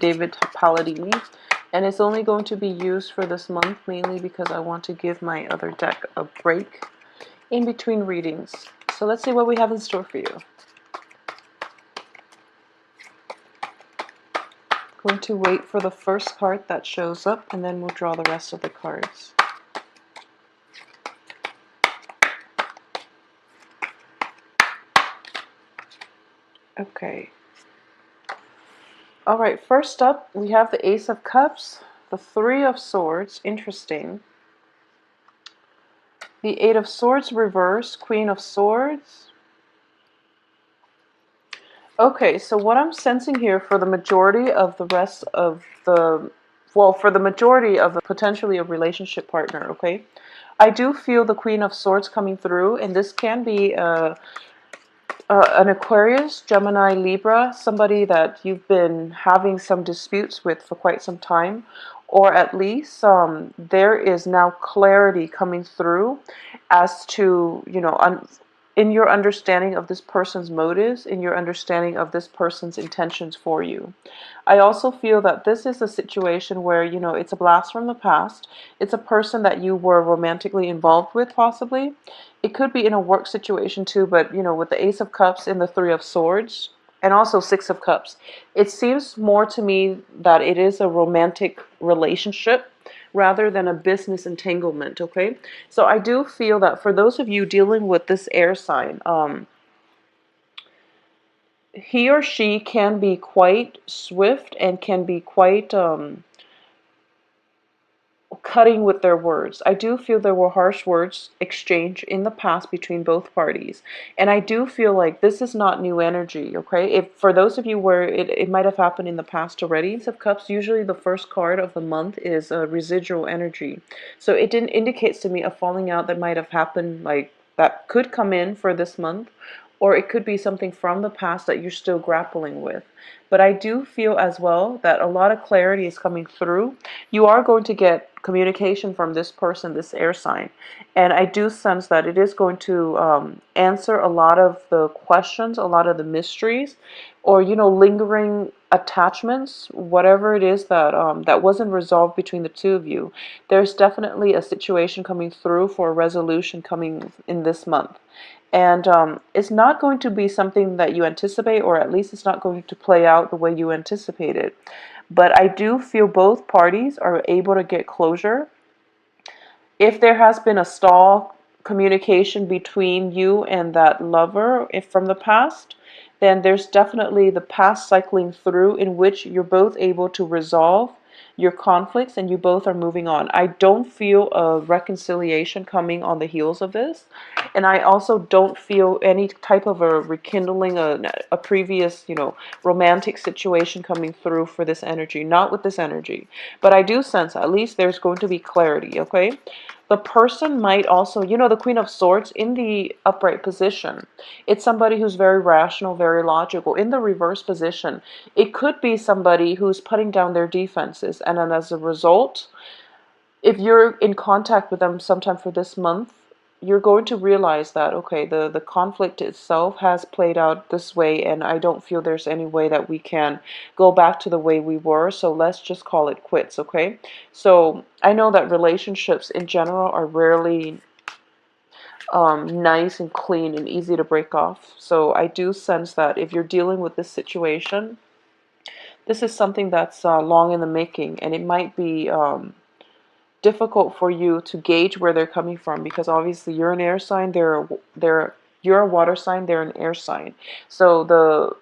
David Palladini, and it's only going to be used for this month, mainly because I want to give my other deck a break in between readings. So let's see what we have in store for you. Going to wait for the first card that shows up, and then we'll draw the rest of the cards. Okay. All right, first up, we have the Ace of Cups, the Three of Swords, interesting. The Eight of Swords reverse, Queen of Swords. Okay, so what I'm sensing here for the majority of the rest of the, well, for the majority of the potentially a relationship partner, okay, I do feel the Queen of Swords coming through, and this can be an Aquarius, Gemini, Libra, somebody that you've been having some disputes with for quite some time, or at least there is now clarity coming through as to, you know, in your understanding of this person's motives, in your understanding of this person's intentions for you. I also feel that this is a situation where, you know, it's a blast from the past. It's a person that you were romantically involved with, possibly. It could be in a work situation too, but, you know, with the Ace of Cups and the Three of Swords, and also Six of Cups, it seems more to me that it is a romantic relationship rather than a business entanglement, okay? So I do feel that for those of you dealing with this air sign, he or she can be quite swift and can be quite cutting with their words. I do feel there were harsh words exchanged in the past between both parties. And I do feel like this is not new energy, okay? If for those of you where it might have happened in the past already, Ace of Cups, usually the first card of the month is residual energy. So it didn't indicates to me a falling out that might have happened, like that could come in for this month, or it could be something from the past that you're still grappling with. But I do feel as well that a lot of clarity is coming through. You are going to get communication from this person, this air sign. And I do sense that it is going to answer a lot of the questions, a lot of the mysteries, or, you know, lingering attachments, whatever it is that that wasn't resolved between the two of you. There's definitely a situation coming through for a resolution coming in this month. And it's not going to be something that you anticipate, or at least it's not going to play out the way you anticipated. But I do feel both parties are able to get closure. If there has been a stall communication between you and that lover if from the past, then there's definitely the past cycling through in which you're both able to resolve your conflicts and you both are moving on. I don't feel a reconciliation coming on the heels of this. And I also don't feel any type of a rekindling a previous, you know, romantic situation coming through for this energy. Not with this energy. But I do sense at least there's going to be clarity, okay? The person might also, you know, the Queen of Swords in the upright position. It's somebody who's very rational, very logical. In the reverse position, it could be somebody who's putting down their defenses. And then as a result, if you're in contact with them sometime for this month, you're going to realize that, okay, the conflict itself has played out this way, and I don't feel there's any way that we can go back to the way we were, so let's just call it quits, okay? So I know that relationships in general are rarely nice and clean and easy to break off. So I do sense that if you're dealing with this situation, this is something that's long in the making, and it might be difficult for you to gauge where they're coming from, because obviously you're an air sign, you're a water sign, they're an air sign. So the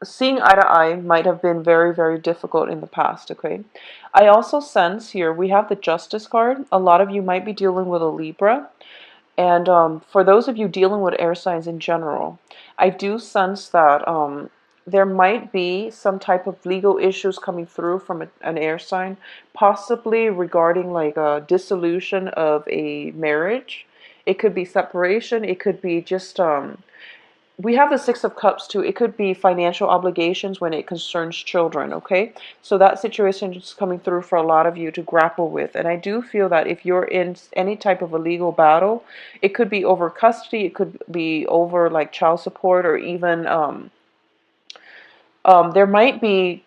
seeing eye to eye might have been very, very difficult in the past, okay? I also sense here we have the Justice card. A lot of you might be dealing with a Libra. And for those of you dealing with air signs in general, I do sense that there might be some type of legal issues coming through from an air sign, possibly regarding like a dissolution of a marriage. It could be separation. It could be just we have the Six of Cups too. It could be financial obligations when it concerns children, okay? So that situation is coming through for a lot of you to grapple with. And I do feel that if you're in any type of a legal battle, it could be over custody, it could be over like child support, or even there might be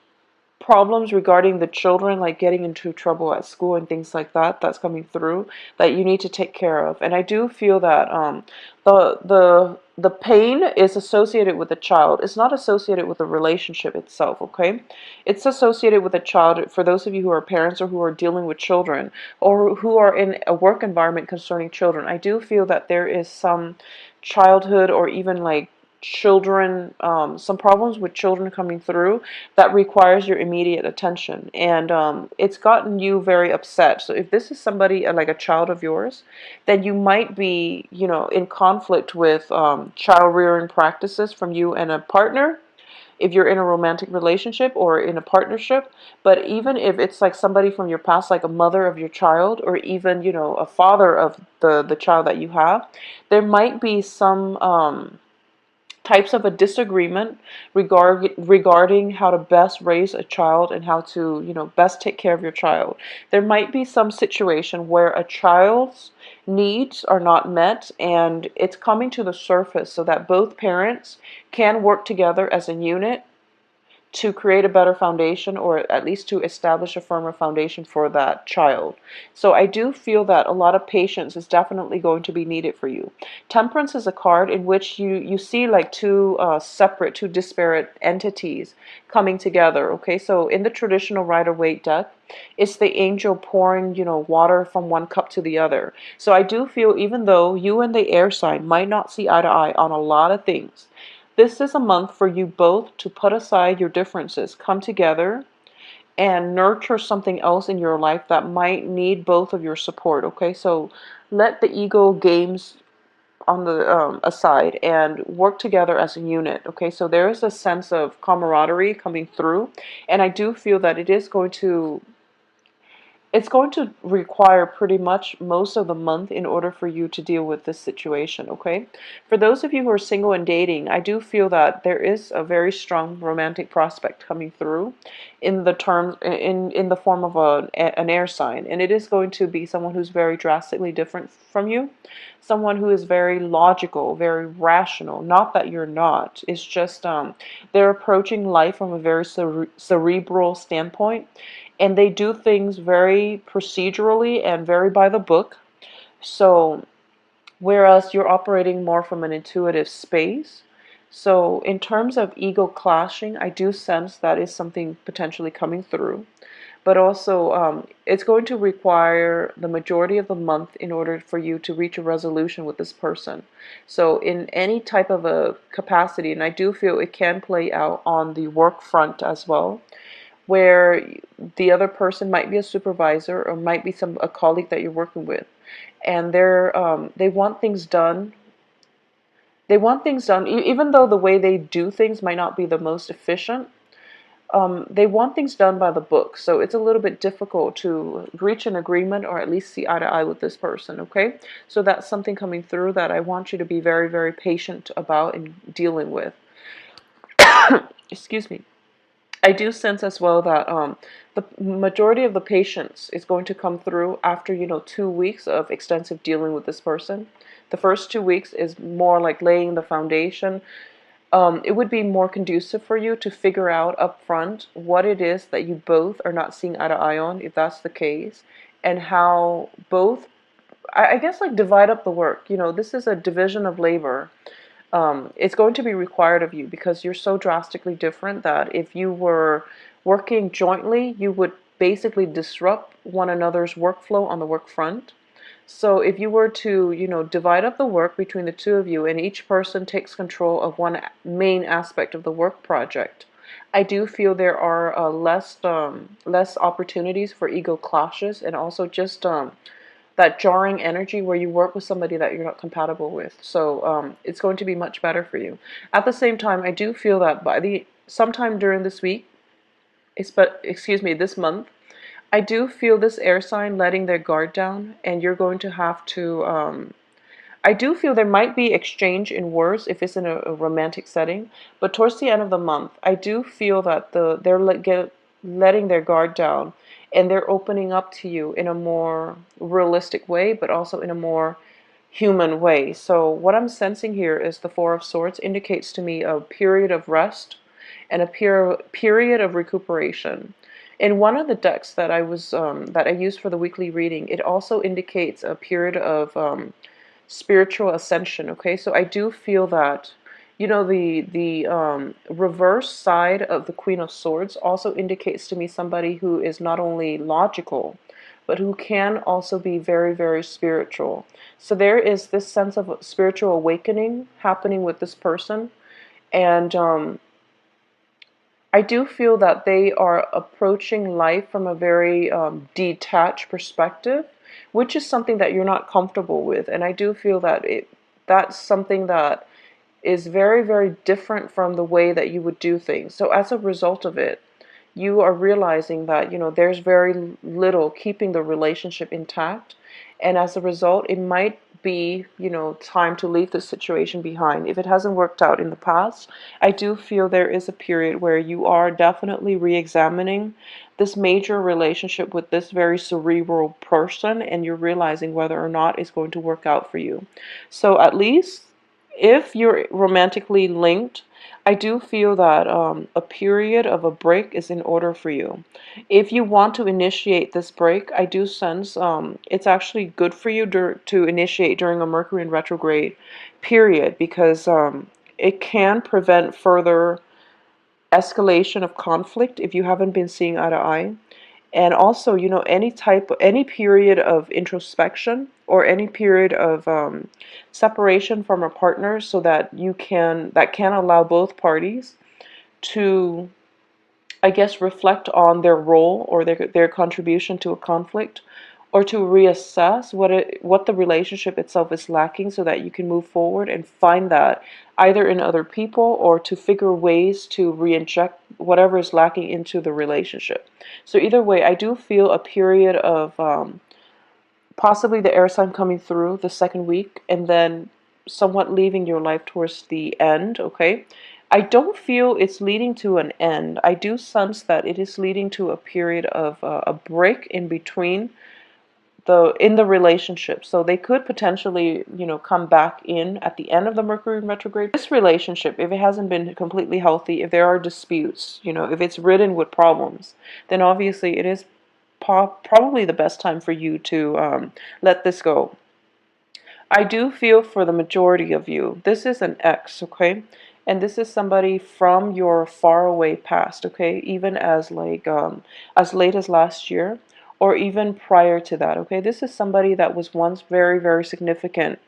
problems regarding the children, like getting into trouble at school and things like that, that's coming through, that you need to take care of. And I do feel that the pain is associated with the child. It's not associated with the relationship itself, okay? It's associated with the child. For those of you who are parents or who are dealing with children or who are in a work environment concerning children, I do feel that there is some childhood or even like children, some problems with children coming through that requires your immediate attention, and it's gotten you very upset. So if this is somebody like a child of yours, then you might be, you know, in conflict with child rearing practices from you and a partner, if you're in a romantic relationship or in a partnership. But even if it's like somebody from your past, like a mother of your child, or even, you know, a father of the child that you have, there might be some types of a disagreement regarding how to best raise a child and how to, you know, best take care of your child. There might be some situation where a child's needs are not met, and it's coming to the surface so that both parents can work together as a unit to create a better foundation, or at least to establish a firmer foundation for that child. So I do feel that a lot of patience is definitely going to be needed for you. Temperance is a card in which you see like two separate, two disparate entities coming together. Okay, so in the traditional Rider-Waite deck, it's the angel pouring, you know, water from one cup to the other. So I do feel, even though you and the air sign might not see eye to eye on a lot of things, this is a month for you both to put aside your differences, come together, and nurture something else in your life that might need both of your support. Okay, so let the ego games on the aside and work together as a unit. Okay, so there is a sense of camaraderie coming through, and I do feel that it's going to require pretty much most of the month in order for you to deal with this situation, okay? For those of you who are single and dating, I do feel that there is a very strong romantic prospect coming through in the terms in the form of an air sign, and it is going to be someone who's very drastically different from you, someone who is very logical, very rational. Not that you're not. It's just they're approaching life from a very cerebral standpoint, and they do things very procedurally and very by the book. So, whereas you're operating more from an intuitive space. So, in terms of ego clashing, I do sense that is something potentially coming through. But also, it's going to require the majority of the month in order for you to reach a resolution with this person. So, in any type of a capacity, and I do feel it can play out on the work front as well, where the other person might be a supervisor or might be a colleague that you're working with, and they want things done. They want things done, even though the way they do things might not be the most efficient. They want things done by the book, so it's a little bit difficult to reach an agreement or at least see eye to eye with this person. Okay, so that's something coming through that I want you to be very, very patient about and dealing with. Excuse me. I do sense as well that the majority of the patience is going to come through after, you know, 2 weeks of extensive dealing with this person. The first 2 weeks is more like laying the foundation. It would be more conducive for you to figure out up front what it is that you both are not seeing eye to eye on, if that's the case, and how both, I guess, like divide up the work. You know, this is a division of labor. It's going to be required of you because you're so drastically different that if you were working jointly, you would basically disrupt one another's workflow on the work front. So if you were to, you know, divide up the work between the two of you and each person takes control of one main aspect of the work project, I do feel there are less opportunities for ego clashes, and also just that jarring energy where you work with somebody that you're not compatible with. So it's going to be much better for you. At the same time, I do feel that by the sometime during this week, this month, I do feel this air sign letting their guard down, and you're going to have to. I do feel there might be exchange in words if it's in a romantic setting, but towards the end of the month, I do feel that letting their guard down, and they're opening up to you in a more realistic way, but also in a more human way. So what I'm sensing here is the Four of Swords indicates to me a period of rest and a period of recuperation. In one of the decks that I used for the weekly reading, it also indicates a period of spiritual ascension. Okay, so I do feel that, the reverse side of the Queen of Swords also indicates to me somebody who is not only logical, but who can also be very, very spiritual. So there is this sense of spiritual awakening happening with this person, and I do feel that they are approaching life from a very detached perspective, which is something that you're not comfortable with. And I do feel that that's something that is very, very different from the way that you would do things. So as a result of it, you are realizing that, there's very little keeping the relationship intact. And as a result, it might be, time to leave the situation behind. If it hasn't worked out in the past, I do feel there is a period where you are definitely re-examining this major relationship with this very cerebral person, and you're realizing whether or not it's going to work out for you. So at least if you're romantically linked, I do feel that a period of a break is in order for you. If you want to initiate this break, I do sense it's actually good for you to initiate during a Mercury in retrograde period, because it can prevent further escalation of conflict if you haven't been seeing eye to eye. And also, any period of introspection or any period of separation from a partner, so that that can allow both parties to, I guess, reflect on their role or their contribution to a conflict, or to reassess what the relationship itself is lacking, so that you can move forward and find that either in other people, or to figure ways to re-inject whatever is lacking into the relationship. So either way, I do feel a period of possibly the air sign coming through the second week, and then somewhat leaving your life towards the end. Okay, I don't feel it's leading to an end. I do sense that it is leading to a period of a break in between in the relationship. So they could potentially, come back in at the end of the Mercury retrograde. This relationship, if it hasn't been completely healthy, if there are disputes, if it's ridden with problems, then obviously it is probably the best time for you to let this go. I do feel for the majority of you, this is an ex, okay? And this is somebody from your faraway past, okay? Even as late as last year, or even prior to that, okay? This is somebody that was once very, very significant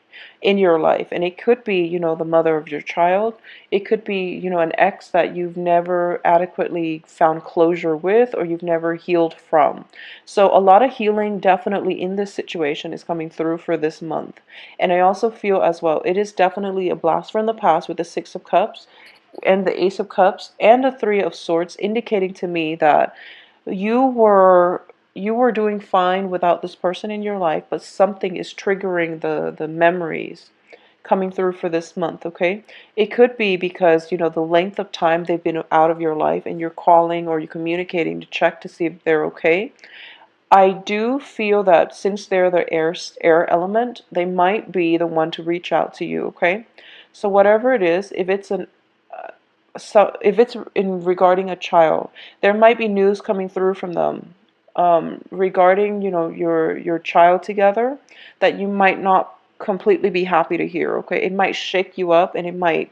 in your life. And it could be, the mother of your child. It could be, an ex that you've never adequately found closure with, or you've never healed from. So a lot of healing definitely in this situation is coming through for this month. And I also feel as well, it is definitely a blast from the past with the Six of Cups and the Ace of Cups and the Three of Swords, indicating to me that you were doing fine without this person in your life, but something is triggering the memories coming through for this month. Okay, it could be because the length of time they've been out of your life, and you're calling or you're communicating to check to see if they're okay. I do feel that since they're the air element, they might be the one to reach out to you. Okay, so whatever it is, if it's if it's in regarding a child, there might be news coming through from them regarding your child together, that you might not completely be happy to hear. Okay, it might shake you up, and it might,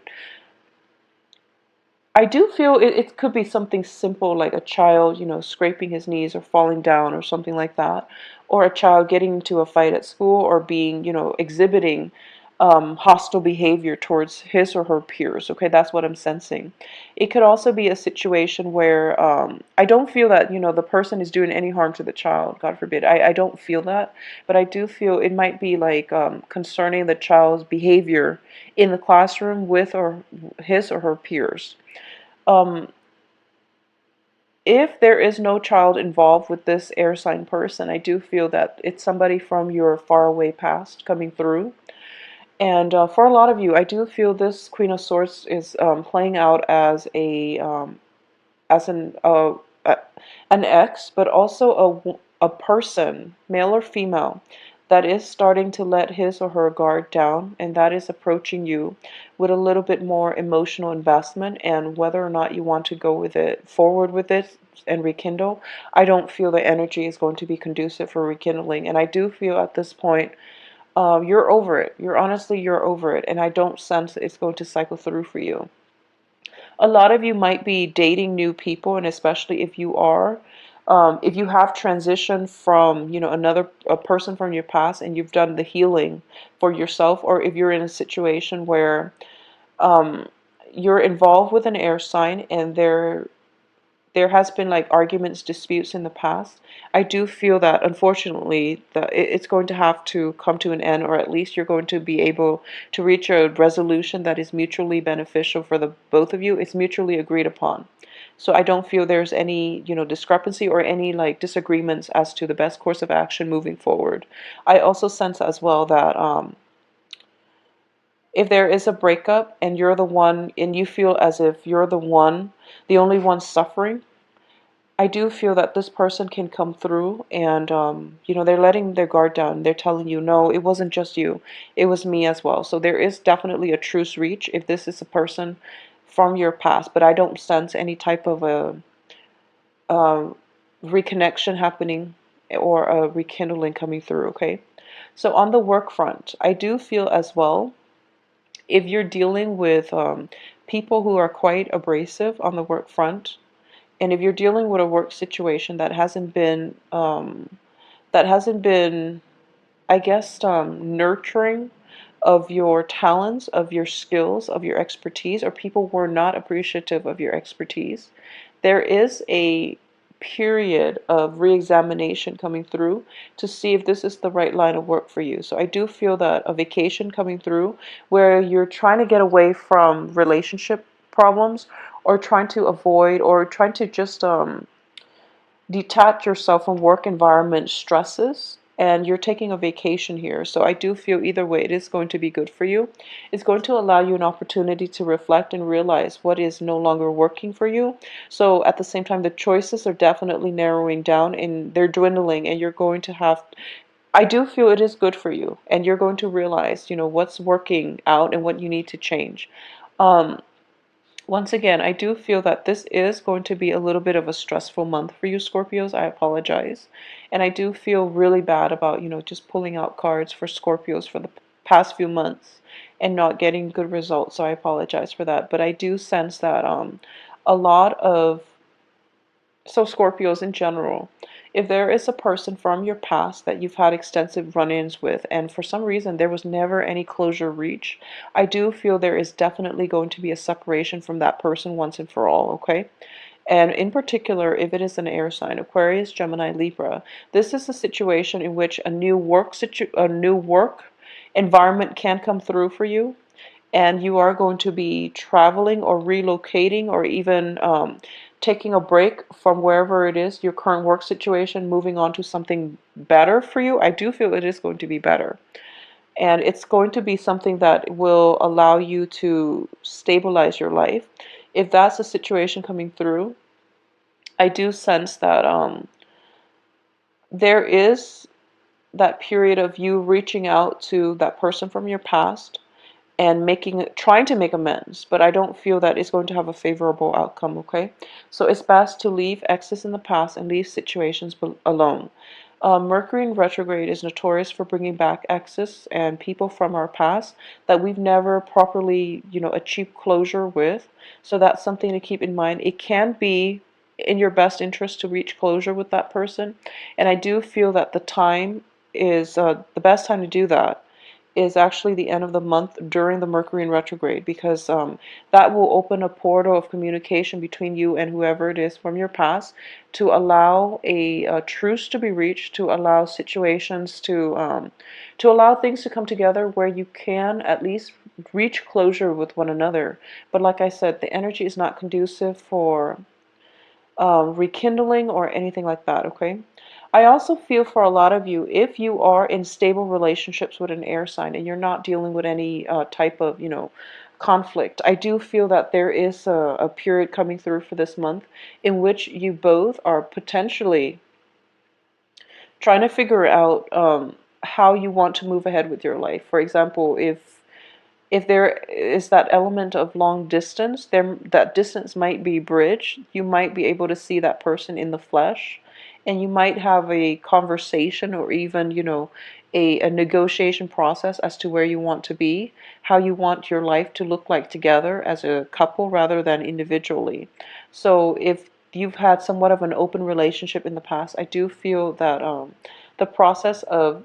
I do feel it could be something simple, like a child, scraping his knees or falling down or something like that. Or a child getting into a fight at school, or being, exhibiting hostile behavior towards his or her peers. Okay, that's what I'm sensing. It could also be a situation where I don't feel that, the person is doing any harm to the child, God forbid. I don't feel that. But I do feel it might be like concerning the child's behavior in the classroom with or his or her peers. Um, if there is no child involved with this air sign person, I do feel that it's somebody from your faraway past coming through. And for a lot of you, I do feel this Queen of Swords is playing out as as an ex, but also a person, male or female, that is starting to let his or her guard down, and that is approaching you with a little bit more emotional investment. And whether or not you want to go with it forward with it and rekindle, I don't feel the energy is going to be conducive for rekindling. And I do feel at this point, you're over it. You're over it, and I don't sense that it's going to cycle through for you. A lot of you might be dating new people, and especially if you are, if you have transitioned from, another a person from your past, and you've done the healing for yourself, or if you're in a situation where um, you're involved with an air sign, and there has been like arguments, disputes in the past. I do feel that unfortunately that it's going to have to come to an end, or at least you're going to be able to reach a resolution that is mutually beneficial for the both of you. It's mutually agreed upon. So I don't feel there's any, discrepancy or any like disagreements as to the best course of action moving forward. I also sense as well that if there is a breakup and you're the one, and you feel as if you're the only one suffering, I do feel that this person can come through, and, they're letting their guard down. They're telling you, no, it wasn't just you. It was me as well. So there is definitely a truce reach if this is a person from your past, but I don't sense any type of a reconnection happening or a rekindling coming through, okay? So on the work front, I do feel as well, if you're dealing with people who are quite abrasive on the work front, and if you're dealing with a work situation that hasn't been, I guess, nurturing of your talents, of your skills, of your expertise, or people were not appreciative of your expertise, there is a period of re-examination coming through to see if this is the right line of work for you. So I do feel that a vacation coming through where you're trying to get away from relationship problems, or trying to avoid, or trying to just detach yourself from work environment stresses, and you're taking a vacation here. So I do feel either way it is going to be good for you. It's going to allow you an opportunity to reflect and realize what is no longer working for you. So at the same time, the choices are definitely narrowing down and they're dwindling, and you're going to have, I do feel it is good for you, and you're going to realize, what's working out and what you need to change. um, Once again, I do feel that this is going to be a little bit of a stressful month for you, Scorpios. I apologize. And I do feel really bad about, just pulling out cards for Scorpios for the past few months and not getting good results. So I apologize for that. But I do sense that a lot of, so Scorpios in general, if there is a person from your past that you've had extensive run-ins with, and for some reason there was never any closure reached, I do feel there is definitely going to be a separation from that person once and for all, okay? And in particular, if it is an air sign, Aquarius, Gemini, Libra, this is a situation in which a new work environment can come through for you, and you are going to be traveling or relocating, or even taking a break from wherever it is, your current work situation, moving on to something better for you. I do feel it is going to be better. And it's going to be something that will allow you to stabilize your life. If that's a situation coming through, I do sense that there is that period of you reaching out to that person from your past and trying to make amends, but I don't feel that it's going to have a favorable outcome, okay? So it's best to leave exes in the past and leave situations alone. Mercury in retrograde is notorious for bringing back exes and people from our past that we've never properly, achieved closure with. So that's something to keep in mind. It can be in your best interest to reach closure with that person, and I do feel that the best time to do that is actually the end of the month during the Mercury in retrograde, because that will open a portal of communication between you and whoever it is from your past, to allow a truce to be reached, to allow situations to allow things to come together where you can at least reach closure with one another. But like I said, the energy is not conducive for rekindling or anything like that, okay? I also feel for a lot of you, if you are in stable relationships with an air sign and you're not dealing with any type of, conflict, I do feel that there is a period coming through for this month in which you both are potentially trying to figure out how you want to move ahead with your life. For example, if there is that element of long distance, there that distance might be bridged. You might be able to see that person in the flesh, and you might have a conversation or even, a negotiation process as to where you want to be, how you want your life to look like together as a couple rather than individually. So if you've had somewhat of an open relationship in the past, I do feel that the process of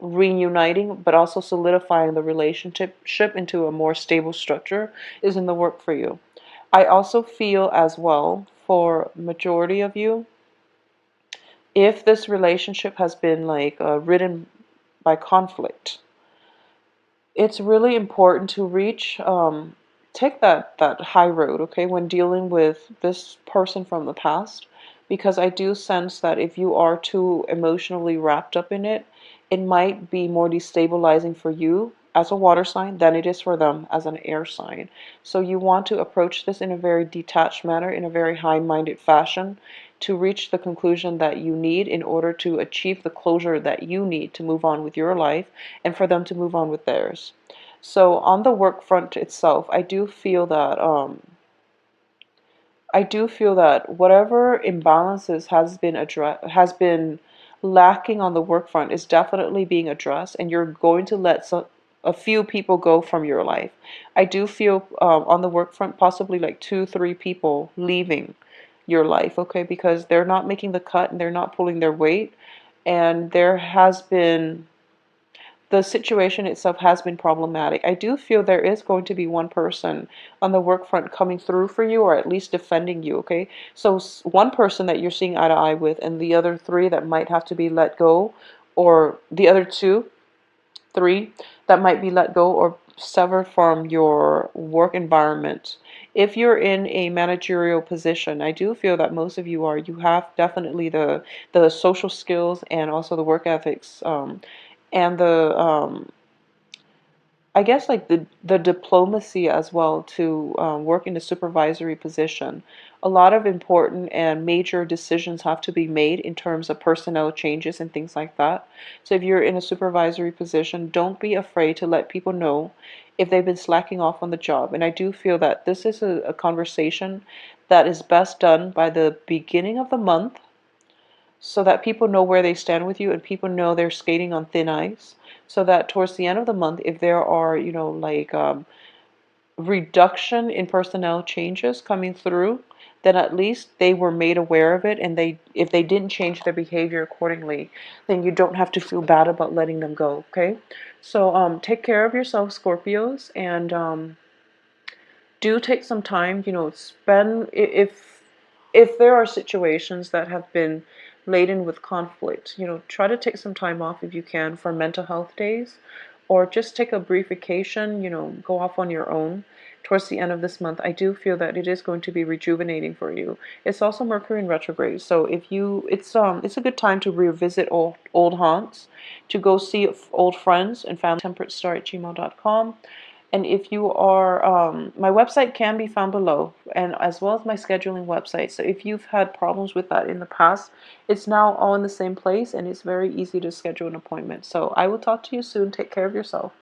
reuniting but also solidifying the relationship into a more stable structure is in the work for you. I also feel as well, for majority of you, if this relationship has been like ridden by conflict, it's really important to take that high road, okay, when dealing with this person from the past, because I do sense that if you are too emotionally wrapped up in it, it might be more destabilizing for you as a water sign than it is for them as an air sign. So you want to approach this in a very detached manner, in a very high-minded fashion, to reach the conclusion that you need in order to achieve the closure that you need to move on with your life and for them to move on with theirs. So on the work front itself, I do feel that whatever imbalances has been lacking on the work front is definitely being addressed, and you're going to let a few people go from your life. I do feel on the work front possibly like 2, 3 people leaving your life, okay, because they're not making the cut and they're not pulling their weight, and the situation itself has been problematic. I do feel there is going to be one person on the work front coming through for you, or at least defending you, okay? So one person that you're seeing eye to eye with, and the other 3 that might have to be let go, or the other 2, 3 that might be let go or severed from your work environment. If you're in a managerial position, I do feel that most of you have definitely the social skills and also the work ethics, and the I guess like the diplomacy as well to work in a supervisory position. A lot of important and major decisions have to be made in terms of personnel changes and things like that. So if you're in a supervisory position, don't be afraid to let people know if they've been slacking off on the job. And I do feel that this is a conversation that is best done by the beginning of the month, so that people know where they stand with you and people know they're skating on thin ice, so that towards the end of the month, if there are, like reduction in personnel changes coming through, then at least they were made aware of it, and if they didn't change their behavior accordingly, then you don't have to feel bad about letting them go, okay? So take care of yourself, Scorpios, and do take some time, spend, if there are situations that have been laden with conflict, try to take some time off if you can for mental health days, or just take a brief vacation, go off on your own towards the end of this month. I do feel that it is going to be rejuvenating for you. It's also Mercury in retrograde, so it's a good time to revisit old haunts, to go see old friends and family. Temperatestar@gmail.com. And if you are, my website can be found below, and as well as my scheduling website. So if you've had problems with that in the past, it's now all in the same place, and it's very easy to schedule an appointment. So I will talk to you soon. Take care of yourself.